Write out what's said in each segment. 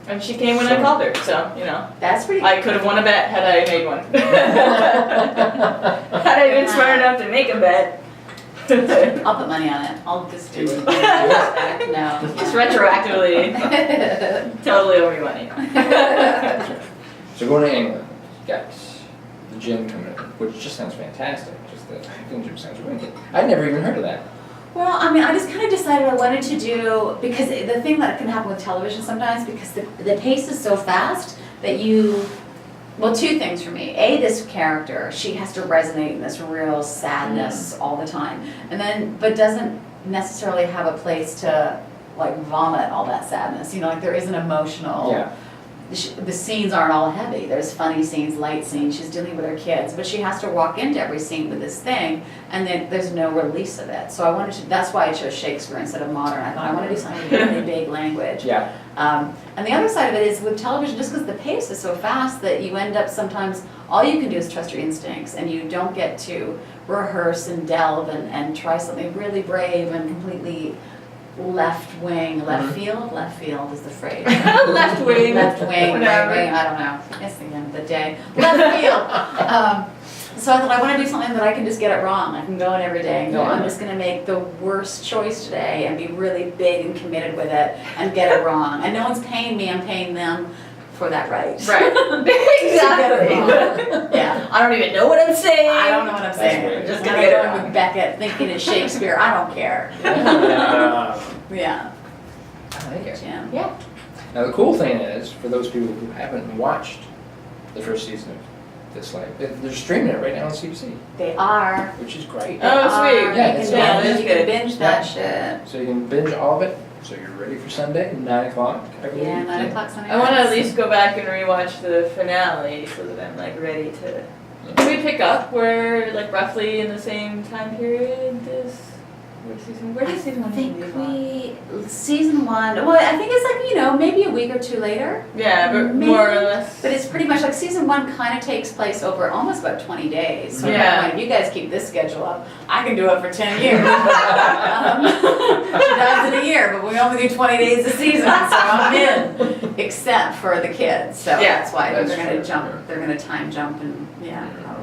And she came when I called her, so, you know. That's pretty I could have won a bet had I made one. Had I been smart enough to make a bet. I'll put money on it. I'll just do it. No. Just retroactively. Totally owe me money. So going to England, you got the gym coming in, which just sounds fantastic. Just the acting gym sounds really good. I'd never even heard of that. Well, I mean, I just kind of decided I wanted to do, because the thing that can happen with television sometimes, because the pace is so fast that well, two things for me. A, this character, she has to resonate in this real sadness all the time, but doesn't necessarily have a place to like vomit all that sadness. You know, like there is an emotional. Yeah. The scenes aren't all heavy. There's funny scenes, light scenes. She's dealing with her kids, but she has to walk into every scene with this thing, and then there's no release of it. So I wanted to. That's why I chose Shakespeare instead of modern. I thought I want to do something with really big language. Yeah. And the other side of it is with television, just because the pace is so fast that you end up sometimes all you can do is trust your instincts, and you don't get to rehearse and delve and try something really brave and completely left field is the phrase. Left wing. Left wing, right wing, I don't know. It's the end of the day. Left field. So I thought I want to do something that I can just get it wrong. I can go in every day and go, I'm just going to make the worst choice today and be really big and committed with it and get it wrong. And no one's paying me, I'm paying them for that right. Right. Exactly. Yeah. I don't even know what I'm saying. I don't know what I'm saying. weird. Just I'm gonna get it going wrong. with Beckett thinking it's Shakespeare. I don't care. Yeah. I like it. Jim. Yeah. Now the cool thing is, for those people who haven't watched the first season of This Life, they're streaming it right now on CBC, They are. which is great. Oh, sweet. You Yeah, can it's yeah, binge, that's you can good. binge that shit. So you can binge all of it, so you're ready for Sunday, 9 o'clock, I believe. Yeah, 9 o'clock Sunday I want to at nights. least go back and rewatch the finale so that I'm like ready to. Can we pick up where like roughly in the same time period this? Where does season one I think leave off? season 1, well, I think it's like, maybe a week or two later. Yeah, but Maybe. more or less. But it's pretty much like season 1 kind of takes place over almost about 20 days. So Yeah. if you guys keep this schedule up, I can do it for 10 years. She does in a year, but we only do 20 days a season, so I'm in. Except for the kids, so Yeah, that's why that's they're going to true, jump. sure. They're going to time jump and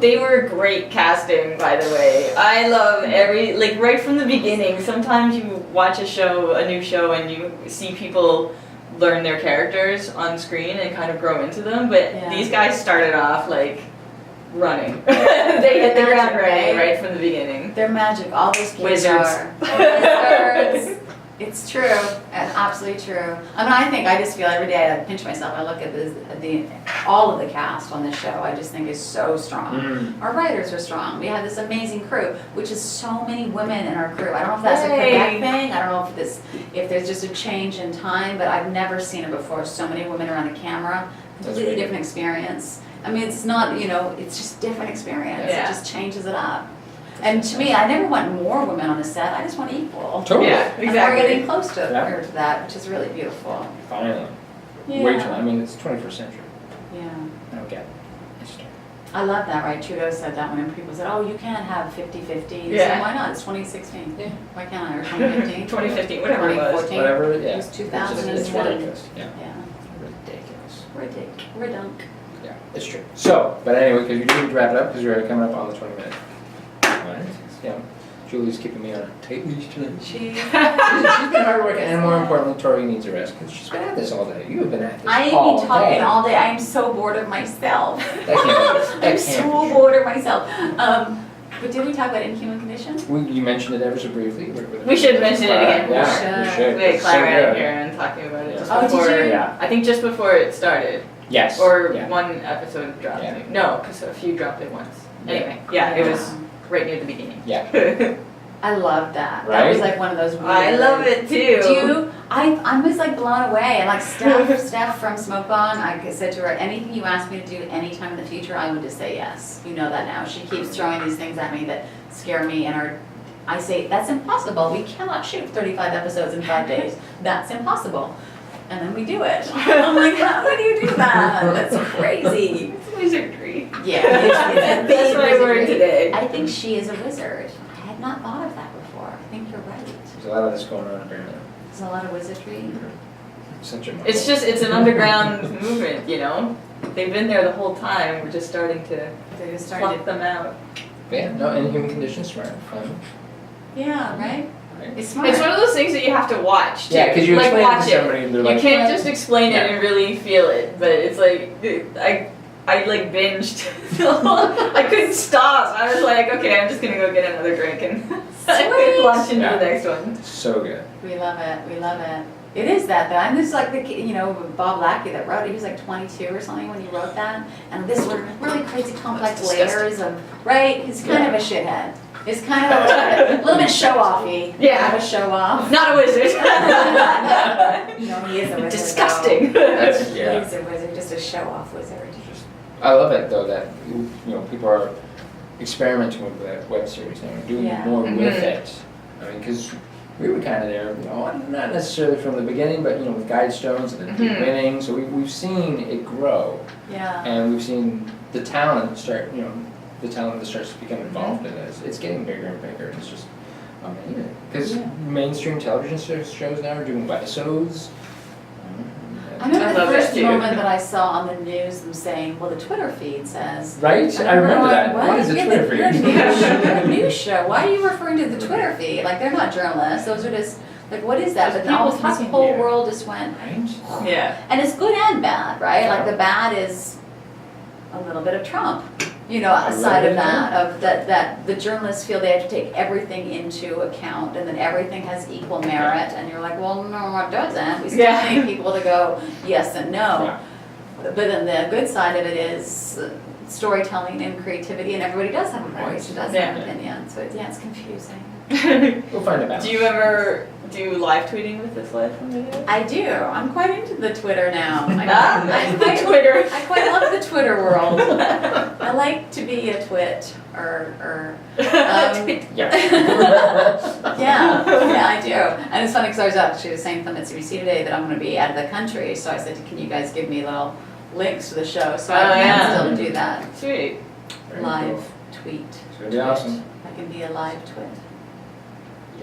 They were great casting, by the way. I love right from the beginning. Sometimes you watch a new show, and you see people learn their characters on screen and kind of grow into them. But Yeah. these guys started off like running. They hit the ground running right from the beginning. They're magic. All those kids Wizards. are. Wizards. It's true. It's absolutely true. I mean, I just feel every day I pinch myself. I look at all of the cast on this show. I just think is so strong. Our writers are strong. We have this amazing crew, which is so many women in our crew. I don't know if that's a Quebec thing. I don't know if there's just a change in time, but I've never seen it before. So many women around the camera. Completely different experience. I mean, it's not, it's just different experience. Yeah. It just changes it up. And to me, I never want more women on the set. I just want equal. Totally. Yeah, And we're exactly. getting close to that, which is really beautiful. Finally. Yeah. Way too, I mean, it's 21st century. Yeah. I don't get it. It's I love that, right? Trudeau said that when people said, oh, you can't have 50-50. Yeah. So why not? It's 2016. Yeah. Why can't I? Or 2015? 2015, whatever it was. 2014. Whatever, yeah. It was It's 2001. ridiculous, yeah. Yeah. Ridiculous. We're dunk. Yeah, it's true. So, but anyway, because you do need to wrap it up because we're coming up on the 20 minute. Right? Yeah. Julie's keeping me on a tight leash tonight. She's She's been hard working, and more importantly, Tori needs a rest because she's been at this all day. You have been at this I ain't all been talking day. all day. I am so bored of myself. That can't be. I'm That so can't bored of myself. But did we talk about Inhuman Condition? be. You mentioned it ever so briefly. We should mention it again. Yeah, We we should. should. We had It's Clara so out good. here and talking about it just Oh, did before. you? Yeah. I think just before it started, Yes. or yeah. one episode dropped. Yeah. No, because a few dropped at once. Yeah. Anyway, yeah, it was right near the beginning. Yeah. I love that. That Right? was like one of those. I love it too. Do you? I was like blown away. And like Steph from Smoke Bomb, I said to her, anything you ask me to do anytime in the future, I would just say yes. You know that now. She keeps throwing these things at me that scare me and are. I say, that's impossible. We cannot shoot 35 episodes in 5 days. That's impossible. And then we do it. I'm like, how would you do that? That's crazy. It's wizardry. Yeah, it's a big That's my word wizardry. today. I think she is a wizard. I had not thought of that before. I think you're right. There's a lot of this going on apparently. There's a lot of wizardry. Such a It's just, it's an underground movement, you know? They've been there the whole time, we're just starting to They're just starting pluck them out. Yeah, no, Inhuman Condition, smart, fun. to, yeah, right? Right. It's smart. It's one of those things that you have to watch, too. Yeah, because you like, explain it watch to somebody and they're You like, can't just explain Yeah. it and really feel it, but it's like, I like binged. I couldn't stop. I was like, okay, I'm just gonna go get another drink and Sweet. launch into Yeah. the next one. so good. We love it. We love it. It is that though. And this is like the Bob Lackey that wrote it. He was like 22 or something when he wrote that. And this were really crazy complex That's layers of right. He's kind Yeah. of a shithead. It's kind of a little bit show-offy. Yeah. Kind of a show-off. Not a wizard. No, he is a wizard. Disgusting. That's, Though. yeah. He's a wizard, just a show-off wizard. I love it though that people are experimenting with that web series and doing Yeah. more Mhm. with it. I mean, because we were kind of there, not necessarily from the beginning, but with Guidestones and the Mhm. winning. So we've seen it grow, Yeah. and we've seen the talent start. The talent that starts to become involved in it. It's getting bigger and bigger. And it's just amazing because Yeah. mainstream television shows now are doing webisodes. I remember I the love first that too. moment that I saw on the news them saying, well, the Twitter feed says. Right? And I remember going, that. What is a Yeah, Twitter you're a feed? you're a news show. Why are you referring to the Twitter feed? Like, they're not journalists. Those are just, like, what is that? Just But the people talking whole here. world just went, Right? Yeah. and it's good and bad, right? Like, Yeah. the bad is a little bit of Trump. A Aside little of bit that, of that the journalists feel they have to take everything into account and that everything has equal merit. And you're like, well, no, it doesn't. We still Yeah. need people to go yes and no. Yeah. But then the good side of it is storytelling and creativity, and everybody does have a voice, who does have an Yeah. opinion. So it's confusing. We'll find a balance. Do you ever do live tweeting with This Life on video? I do. I'm quite into the Twitter now. The Twitter. I quite love the Twitter world. I like to be a twit or Yeah. yeah, I do. And it's funny because I was actually saying something at CBC today that I'm going to be out of the country. So I said, can you guys give me little links to the show? So I Oh, can yeah. still do that. Sweet. Very Live cool. tweet. It's gonna be awesome. I can be a live twit.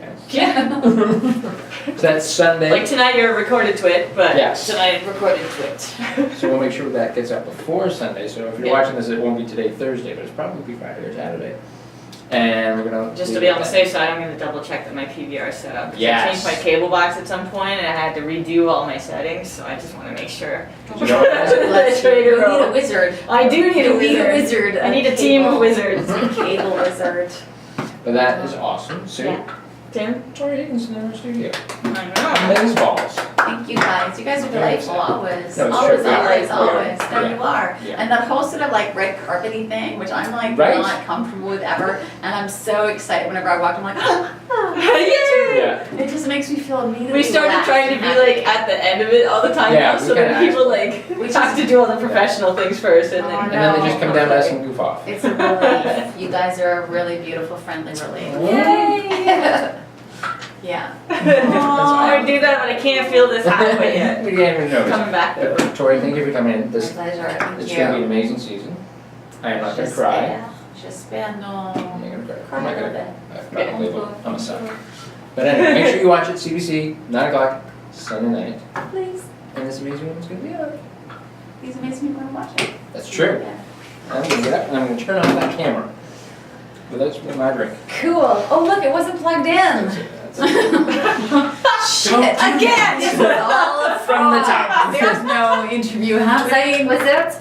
Yes. Yeah. So that's Sunday. Like tonight you're a recorded twit, but Yes. tonight recorded twit. So we'll make sure that gets up before Sunday. So if you're Yeah. watching this, it won't be today, Thursday, but it's probably be Friday or Saturday. And we're gonna Just to leave be it on the at safe side, I'm gonna double check that my PVR is set up. 'Cause Yes. I changed my cable box at some point and I had to redo all my settings, so I just wanna make sure. that. You know what? Let's ready to You need a roll. wizard. I do need a You need a wizard. wizard. I need a team of cable- wizards. A cable wizard. But that is awesome. So, Yeah. Tim? Torri Higginson in our studio. I know. Men's balls. Thank you guys. You guys are delightful always. No, it's Always, true. always, Yeah. always. No, Yeah. you are. Yeah. And that whole sort of like red carpety thing, which I'm like Right. not comfortable with ever. And I'm so excited whenever I walk. I'm like, Yay! Yeah. it just makes me feel immediately We started relaxed trying to and be happy. like at the end of it all the time Yeah, now, we so that kinda people like We have just- to do all the professional things first and Oh, then And then they just come down to us and goof off. It's a relief. You guys are a really beautiful, friendly relief. Yay! Yeah. I do that when I can't feel this halfway yet. We can't even notice. Coming back But, though. Torri, thank you for coming in. My This pleasure. Thank it's you. going to be an amazing season. I am not going to cry. J'espère no. I'm not going to cry. Cry I'm a not little going bit. to. I'm labeled. I'm a sucker. But anyway, make sure you watch it. CBC, 9 o'clock, Sunday night. Please. And this amazing woman's going to be on. These amazing people are watching. That's true. Yeah. I'm going to get up and I'm going to turn off that camera. But that's my drink. Cool. Oh, look, it wasn't plugged in. That's it. Shit, again! It's all a From the top. fraud. There's no interview happening. Was that